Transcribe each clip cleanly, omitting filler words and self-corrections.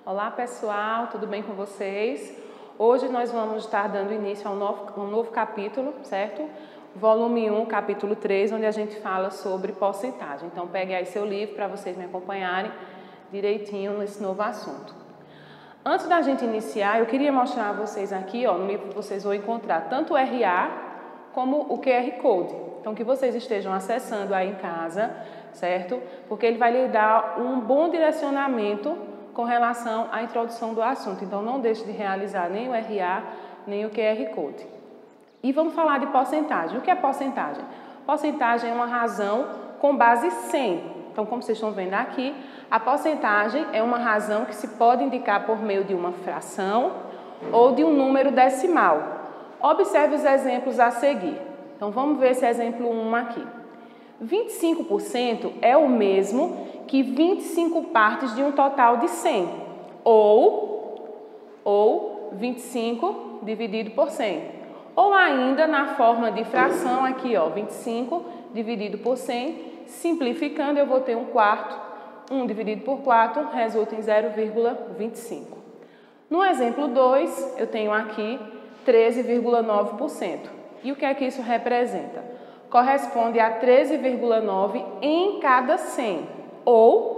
Olá pessoal, tudo bem com vocês? Hoje nós vamos estar dando início a um novo capítulo, certo? Volume 1, capítulo 3, onde a gente fala sobre porcentagem. Então pegue aí seu livro para vocês me acompanharem direitinho nesse novo assunto. Antes da gente iniciar, eu queria mostrar a vocês aqui, no livro vocês vão encontrar tanto o RA como o QR Code. Então que vocês estejam acessando aí em casa, certo? Porque ele vai lhe dar um bom direcionamento com relação à introdução do assunto. Então, não deixe de realizar nem o RA, nem o QR Code. E vamos falar de porcentagem. O que é porcentagem? Porcentagem é uma razão com base 100. Então, como vocês estão vendo aqui, a porcentagem é uma razão que se pode indicar por meio de uma fração ou de um número decimal. Observe os exemplos a seguir. Então, vamos ver esse exemplo 1 aqui. 25% é o mesmo que 25 partes de um total de 100, ou 25 dividido por 100. Ou ainda na forma de fração aqui, 25 dividido por 100, simplificando eu vou ter 1/4, 1 dividido por 4 resulta em 0,25. No exemplo 2, eu tenho aqui 13,9%. E o que é que isso representa? Corresponde a 13,9 em cada 100, ou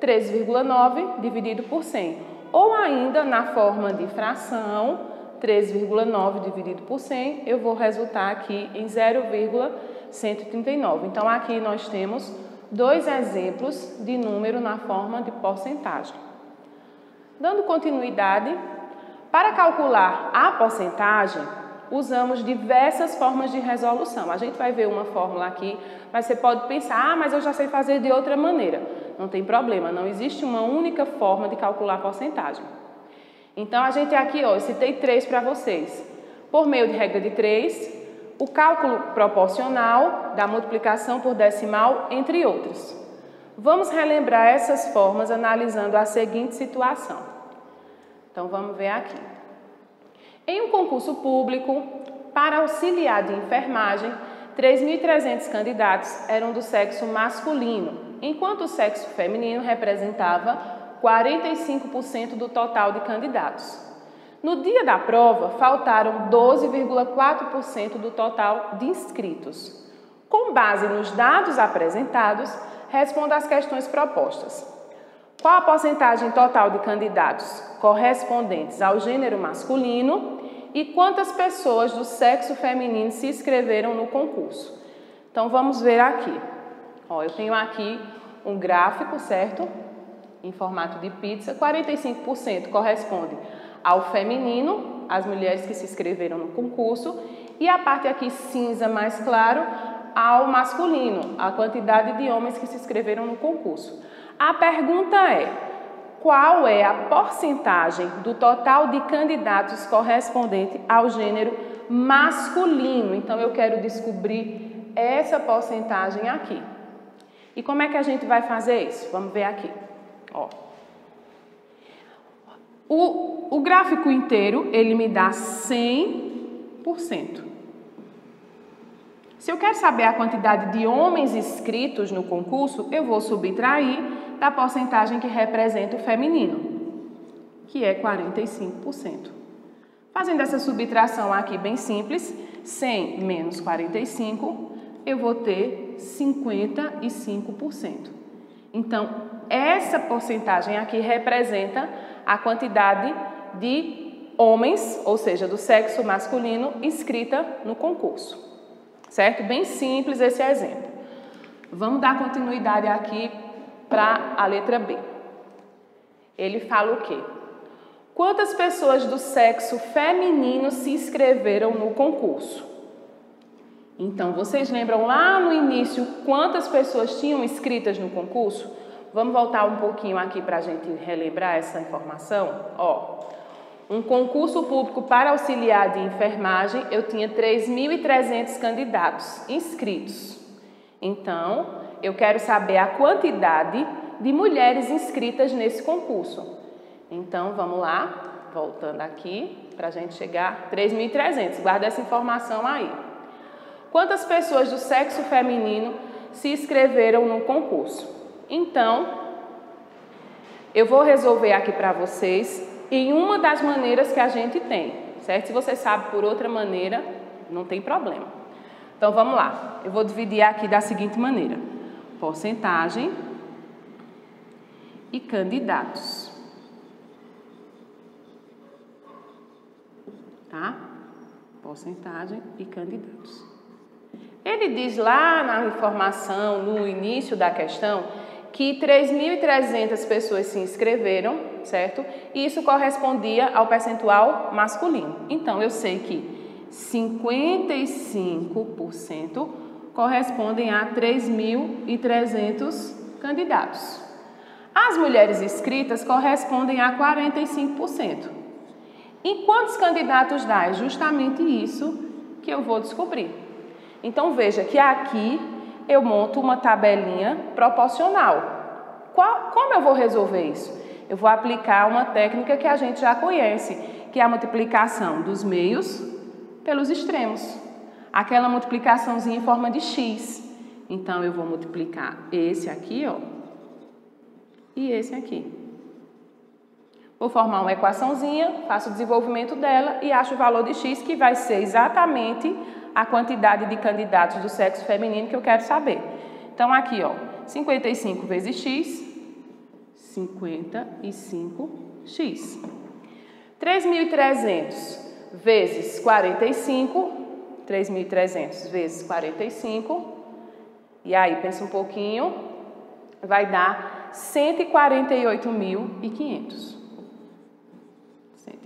13,9 dividido por 100. Ou ainda, na forma de fração, 13,9 dividido por 100, eu vou resultar aqui em 0,139. Então, aqui nós temos dois exemplos de número na forma de porcentagem. Dando continuidade, para calcular a porcentagem, usamos diversas formas de resolução. A gente vai ver uma fórmula aqui, mas você pode pensar, mas eu já sei fazer de outra maneira. Não tem problema, não existe uma única forma de calcular a porcentagem. Então, a gente aqui, eu citei 3 para vocês. Por meio de regra de 3, o cálculo proporcional da multiplicação por decimal, entre outros. Vamos relembrar essas formas analisando a seguinte situação. Então, vamos ver aqui. Em um concurso público, para auxiliar de enfermagem, 3.300 candidatos eram do sexo masculino, enquanto o sexo feminino representava 45% do total de candidatos. No dia da prova, faltaram 12,4% do total de inscritos. Com base nos dados apresentados, responda às questões propostas. Qual a porcentagem total de candidatos correspondentes ao gênero masculino e quantas pessoas do sexo feminino se inscreveram no concurso? Então, vamos ver aqui. Eu tenho aqui um gráfico, certo? Em formato de pizza. 45% corresponde ao feminino, as mulheres que se inscreveram no concurso, e a parte aqui cinza mais claro, ao masculino, a quantidade de homens que se inscreveram no concurso. A pergunta é: qual é a porcentagem do total de candidatos correspondente ao gênero masculino? Então, eu quero descobrir essa porcentagem aqui. E como é que a gente vai fazer isso? Vamos ver aqui. O gráfico inteiro, ele me dá 100%. Se eu quero saber a quantidade de homens inscritos no concurso, eu vou subtrair da porcentagem que representa o feminino, que é 45%. Fazendo essa subtração aqui bem simples, 100 menos 45, eu vou ter 55%. Então, essa porcentagem aqui representa a quantidade de homens, ou seja, do sexo masculino, inscrita no concurso. Certo? Bem simples esse exemplo. Vamos dar continuidade aqui para a letra B. Ele fala o quê? Quantas pessoas do sexo feminino se inscreveram no concurso? Então, vocês lembram lá no início quantas pessoas tinham inscritas no concurso? Vamos voltar um pouquinho aqui para a gente relembrar essa informação? Um concurso público para auxiliar de enfermagem, eu tinha 3.300 candidatos inscritos. Então, eu quero saber a quantidade de mulheres inscritas nesse concurso. Então, vamos lá, voltando aqui, para a gente chegar a 3.300. Guarda essa informação aí. Quantas pessoas do sexo feminino se inscreveram no concurso? Então, Eu vou resolver aqui para vocês em uma das maneiras que a gente tem, certo? Se você sabe por outra maneira, não tem problema. Então, vamos lá. Eu vou dividir aqui da seguinte maneira. Porcentagem e candidatos. Tá? Porcentagem e candidatos. Ele diz lá na informação, no início da questão, que 3.300 pessoas se inscreveram, certo? E isso correspondia ao percentual masculino. Então, eu sei que 55% correspondem a 3.300 candidatos. As mulheres inscritas correspondem a 45%. E quantos candidatos dá? É justamente isso que eu vou descobrir. Então, veja que aqui eu monto uma tabelinha proporcional. Como eu vou resolver isso? Eu vou aplicar uma técnica que a gente já conhece, que é a multiplicação dos meios pelos extremos. Aquela multiplicaçãozinha em forma de x. Então, eu vou multiplicar esse aqui, ó, e esse aqui. Vou formar uma equaçãozinha, faço o desenvolvimento dela e acho o valor de x, que vai ser exatamente a quantidade de candidatos do sexo feminino que eu quero saber. Então, aqui, ó, 55 vezes x, 55x. 3.300 vezes 45, 3.300 vezes 45, e aí, pensa um pouquinho, vai dar 148.500.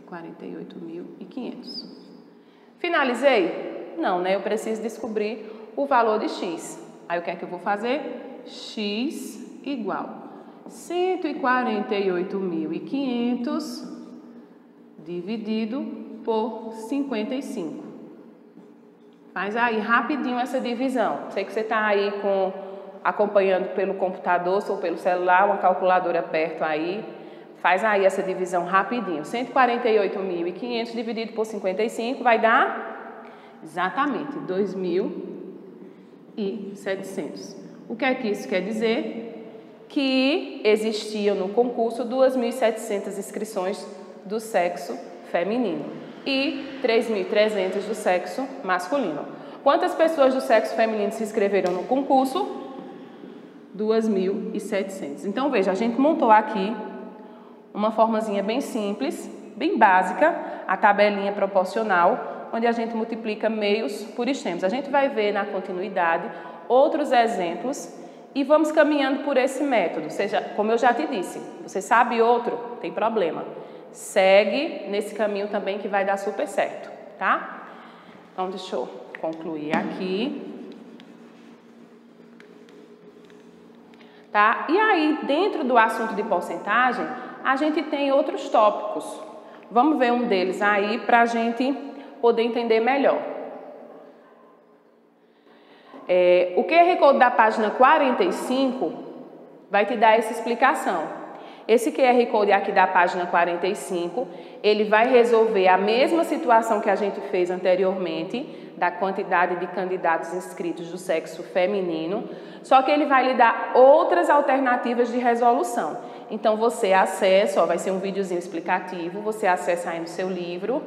148.500. Finalizei? Não, né? Eu preciso descobrir o valor de x. Aí, o que é que eu vou fazer? X igual 148.500 dividido por 55. Faz aí rapidinho essa divisão. Sei que você está aí acompanhando pelo computador ou pelo celular, uma calculadora perto aí. Faz aí essa divisão rapidinho. 148.500 dividido por 55 vai dar exatamente 2.700. O que é que isso quer dizer? Que existiam no concurso 2.700 inscrições do sexo feminino e 3.300 do sexo masculino. Quantas pessoas do sexo feminino se inscreveram no concurso? 2.700. Então, veja, a gente montou aqui uma formazinha bem simples, bem básica, a tabelinha proporcional, onde a gente multiplica meios por extremos. A gente vai ver na continuidade outros exemplos e vamos caminhando por esse método. Seja, como eu já te disse, você sabe outro, tem problema. Segue nesse caminho também que vai dar super certo, tá? Então, deixa eu concluir aqui. Tá? E aí, dentro do assunto de porcentagem, a gente tem outros tópicos. Vamos ver um deles aí para a gente poder entender melhor. O QR Code da página 45 vai te dar essa explicação. Esse QR Code aqui da página 45, ele vai resolver a mesma situação que a gente fez anteriormente, da quantidade de candidatos inscritos do sexo feminino, só que ele vai lhe dar outras alternativas de resolução. Então, você acessa, ó, vai ser um videozinho explicativo, você acessa aí no seu livro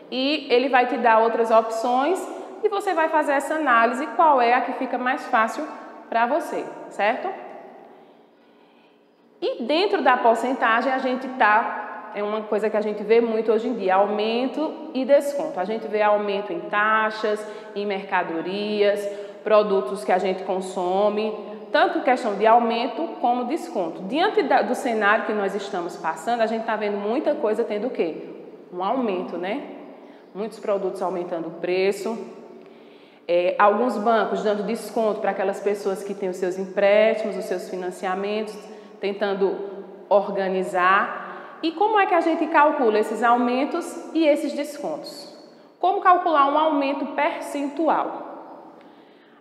e ele vai te dar outras opções e você vai fazer essa análise, qual é a que fica mais fácil para você, certo? E dentro da porcentagem, a gente é uma coisa que a gente vê muito hoje em dia, aumento e desconto. A gente vê aumento em taxas, em mercadorias, produtos que a gente consome, tanto questão de aumento como desconto. Diante do cenário que nós estamos passando, a gente está vendo muita coisa tendo o quê? Um aumento, né? Muitos produtos aumentando o preço, alguns bancos dando desconto para aquelas pessoas que têm os seus empréstimos, os seus financiamentos, tentando organizar. E como é que a gente calcula esses aumentos e esses descontos? Como calcular um aumento percentual?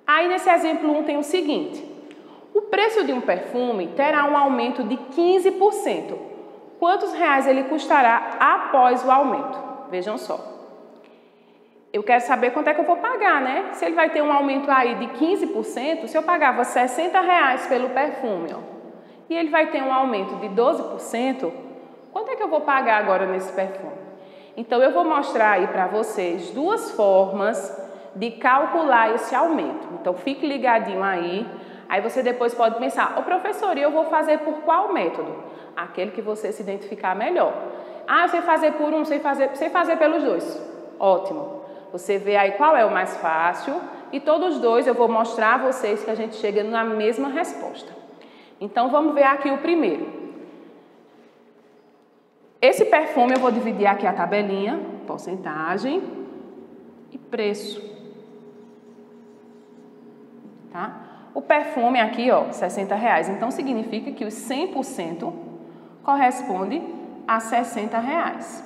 Aí nesse exemplo 1 tem o seguinte: o preço de um perfume terá um aumento de 15%. Quantos reais ele custará após o aumento? Vejam só. Eu quero saber quanto é que eu vou pagar, né? Se ele vai ter um aumento aí de 15%, se eu pagava R$60 pelo perfume, ó, e ele vai ter um aumento de 12%, quanto é que eu vou pagar agora nesse perfume? Então, eu vou mostrar aí para vocês duas formas de calcular esse aumento. Então, fique ligadinho aí. Aí você depois pode pensar, ô professor, e eu vou fazer por qual método? Aquele que você se identificar melhor. Ah, eu sei fazer por um, sei fazer pelos dois. Ótimo. Você vê aí qual é o mais fácil e todos os dois eu vou mostrar a vocês que a gente chega na mesma resposta. Então, vamos ver aqui o primeiro. Esse perfume eu vou dividir aqui a tabelinha, porcentagem e preço. Tá? O perfume aqui, ó, R$60. Então, significa que os 100% corresponde a R$60.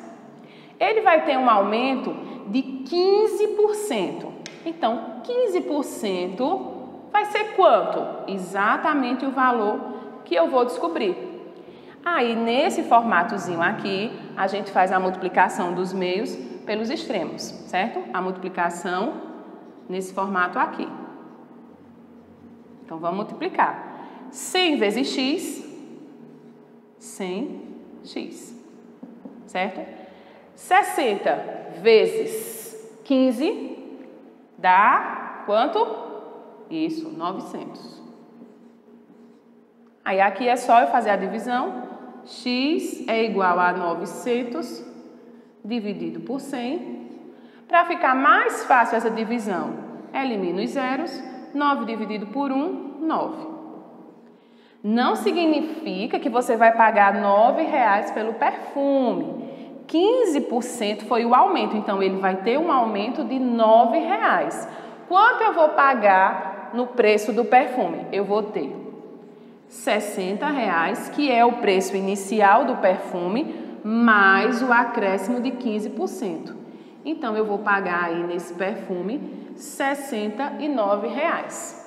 Ele vai ter um aumento de 15%. Então, 15% vai ser quanto? Exatamente o valor que eu vou descobrir. Aí, nesse formatozinho aqui, a gente faz a multiplicação dos meios pelos extremos, certo? A multiplicação nesse formato aqui. Então, vamos multiplicar. 100 vezes x, 100x, certo? 60 vezes 15 dá quanto? Isso, 900. Aí, aqui é só eu fazer a divisão. X é igual a 900 dividido por 100. Para ficar mais fácil essa divisão, elimino os zeros. 9 dividido por 1, 9. Não significa que você vai pagar R$9 pelo perfume. 15% foi o aumento, então ele vai ter um aumento de R$9. Quanto eu vou pagar no preço do perfume? Eu vou ter R$60, que é o preço inicial do perfume, mais o acréscimo de 15%. Então, eu vou pagar aí nesse perfume R$69.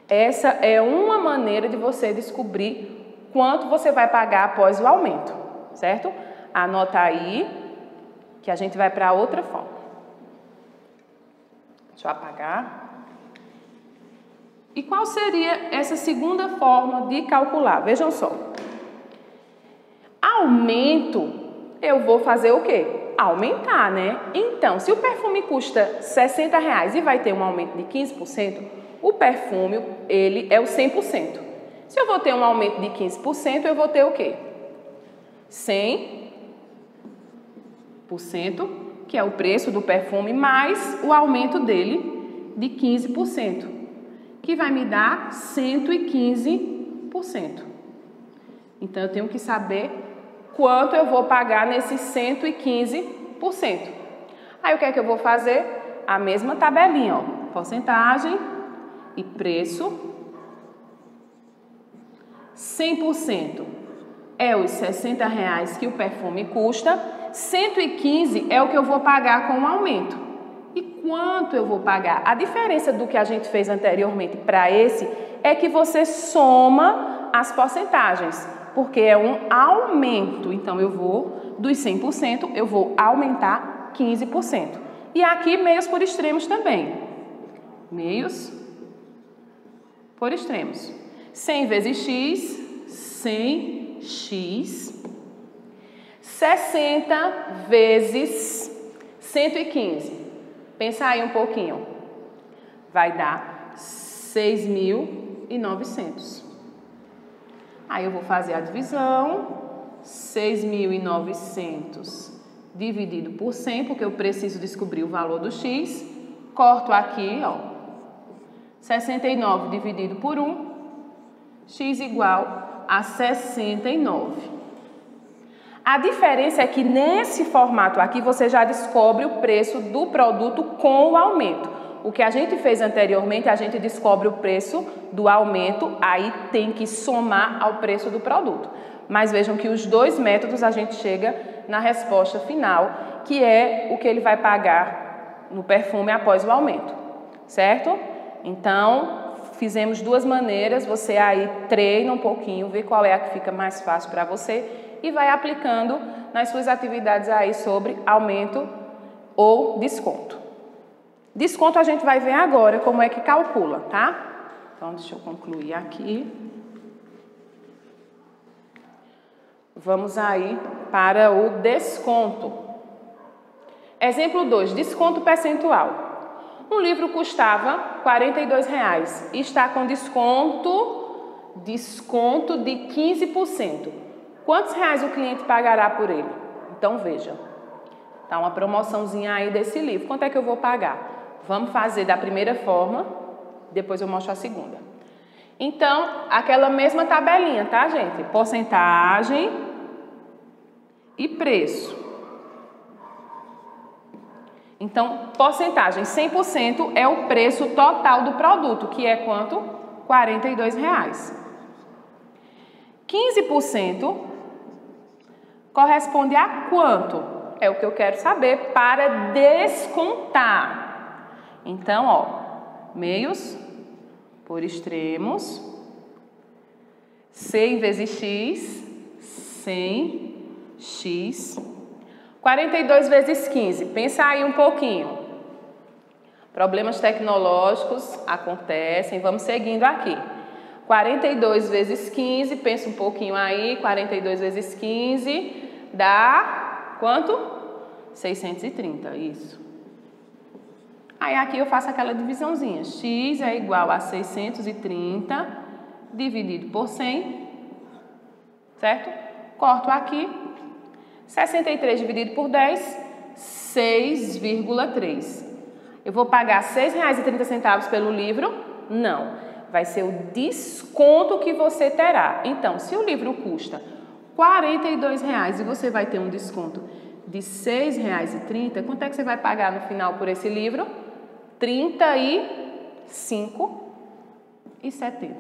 Essa é uma maneira de você descobrir quanto você vai pagar após o aumento, certo? Anota aí que a gente vai para outra forma. Deixa eu apagar. E qual seria essa segunda forma de calcular? Vejam só. Aumento, eu vou fazer o quê? Aumentar, né? Então, se o perfume custa R$60 e vai ter um aumento de 15%, o perfume, ele é o 100%. Se eu vou ter um aumento de 15%, eu vou ter o quê? 100%, que é o preço do perfume, mais o aumento dele de 15%, que vai me dar 115%. Então, eu tenho que saber quanto eu vou pagar nesse 115%. Aí, o que é que eu vou fazer? A mesma tabelinha, ó. Porcentagem e preço. 100% é os R$60 que o perfume custa. 115 é o que eu vou pagar com o aumento. E quanto eu vou pagar? A diferença do que a gente fez anteriormente para esse é que você soma as porcentagens, porque é um aumento. Então, eu vou, dos 100%, eu vou aumentar 15%. E aqui, meios por extremos também. Meios por extremos. 100 vezes x, 100x. 60 vezes 115. Pensa aí um pouquinho. Vai dar 6.900. Aí eu vou fazer a divisão. 6.900 dividido por 100, porque eu preciso descobrir o valor do x. Corto aqui, ó. 69 dividido por 1. X igual a 69. A diferença é que nesse formato aqui você já descobre o preço do produto com o aumento. O que a gente fez anteriormente, a gente descobre o preço do aumento, aí tem que somar ao preço do produto. Mas vejam que os dois métodos a gente chega na resposta final, que é o que ele vai pagar no perfume após o aumento, certo? Então, fizemos duas maneiras, você aí treina um pouquinho, vê qual é a que fica mais fácil para você e vai aplicando nas suas atividades aí sobre aumento ou desconto. Desconto a gente vai ver agora como é que calcula, tá? Então, deixa eu concluir aqui. Vamos aí para o desconto. Exemplo 2, desconto percentual. Um livro custava R$ 42 e está com desconto de 15%. Quantos reais o cliente pagará por ele? Então, veja, tá uma promoçãozinha aí desse livro. Quanto é que eu vou pagar? Vamos fazer da primeira forma, depois eu mostro a segunda. Então, aquela mesma tabelinha, tá, gente? Porcentagem e preço. Então, porcentagem, 100% é o preço total do produto, que é quanto? R$ 42. 15% corresponde a quanto? É o que eu quero saber para descontar. Então, ó, meios por extremos, 100 vezes x, 100x. 42 vezes 15, pensa aí um pouquinho. Problemas tecnológicos acontecem, vamos seguindo aqui. 42 vezes 15, pensa um pouquinho aí, 42 vezes 15 dá quanto? 630, isso. Aí aqui eu faço aquela divisãozinha, x é igual a 630 dividido por 100, certo? Corto aqui. 63 dividido por 10, 6,3. Eu vou pagar R$ 6,30 pelo livro? Não. Vai ser o desconto que você terá. Então, se o livro custa R$ 42 e você vai ter um desconto de R$ 6,30, quanto é que você vai pagar no final por esse livro? R$ 35,70.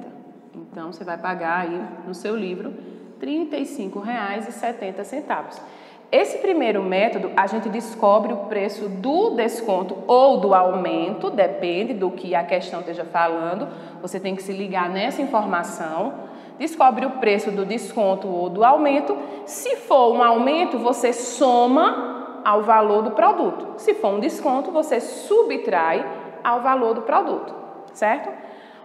Então, você vai pagar aí no seu livro R$ 35,70. Esse primeiro método, a gente descobre o preço do desconto ou do aumento, depende do que a questão esteja falando, você tem que se ligar nessa informação. Descobre o preço do desconto ou do aumento. Se for um aumento, você soma ao valor do produto. Se for um desconto, você subtrai ao valor do produto, certo?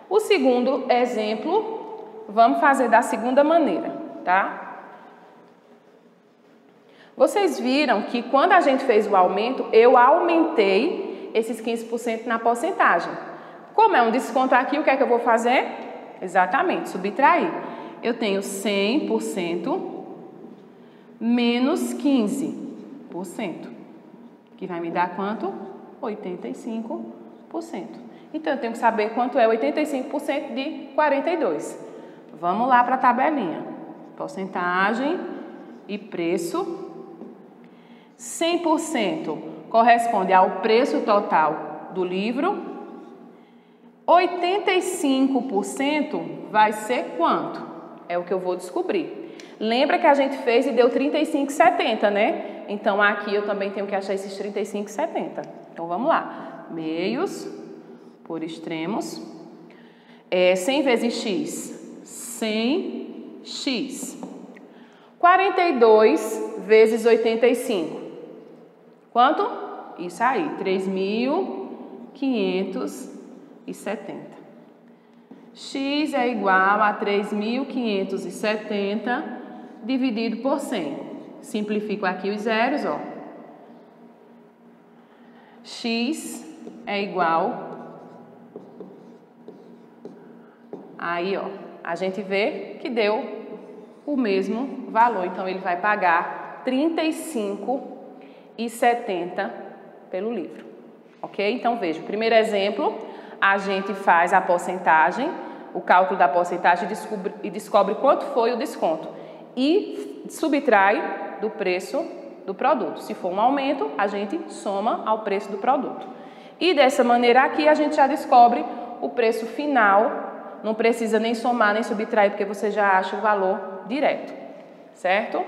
O segundo exemplo, vamos fazer da segunda maneira, tá? Vocês viram que quando a gente fez o aumento, eu aumentei esses 15% na porcentagem. Como é um desconto aqui, o que é que eu vou fazer? Exatamente, subtrair. Eu tenho 100% menos 15%, que vai me dar quanto? 85%. Então, eu tenho que saber quanto é 85% de 42. Vamos lá para a tabelinha. Porcentagem e preço. 100% corresponde ao preço total do livro. 85% vai ser quanto? É o que eu vou descobrir. Lembra que a gente fez e deu 35,70, né? Então, aqui eu também tenho que achar esses 35,70. Então, vamos lá. Meios por extremos. 100 vezes x, 100x. 42 vezes 85. Quanto? Isso aí, 3.570. X é igual a 3.570 dividido por 100. Simplifico aqui os zeros, ó. X é igual... Aí, ó, a gente vê que deu o mesmo valor. Então, ele vai pagar R$ 35,70 pelo livro, ok? Então, veja, o primeiro exemplo, a gente faz a porcentagem, o cálculo da porcentagem e descobre quanto foi o desconto e subtrai do preço do produto. Se for um aumento, a gente soma ao preço do produto. E dessa maneira aqui, a gente já descobre o preço final, não precisa nem somar nem subtrair, porque você já acha o valor direto, certo?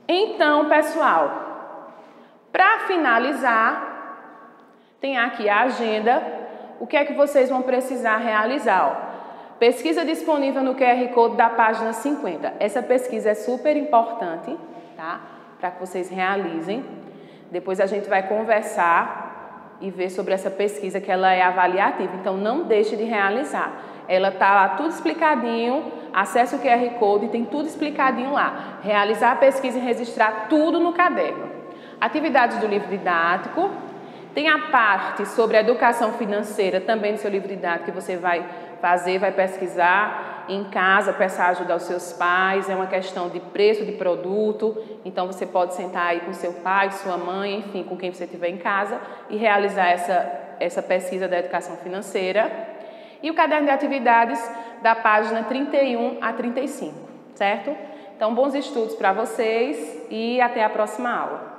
Então, pessoal, para finalizar, tem aqui a agenda, o que é que vocês vão precisar realizar, ó. Pesquisa disponível no QR Code da página 50. Essa pesquisa é super importante, tá? Para que vocês realizem. Depois a gente vai conversar e ver sobre essa pesquisa, que ela é avaliativa. Então, não deixe de realizar. Ela tá lá tudo explicadinho, acesse o QR Code e tem tudo explicadinho lá. Realizar a pesquisa e registrar tudo no caderno. Atividades do livro didático. Tem a parte sobre a educação financeira também no seu livro didático que você vai fazer, vai pesquisar em casa, peça ajuda aos seus pais, é uma questão de preço de produto, então você pode sentar aí com seu pai, sua mãe, enfim, com quem você estiver em casa e realizar essa pesquisa da educação financeira. E o caderno de atividades da página 31 a 35, certo? Então, bons estudos para vocês e até a próxima aula.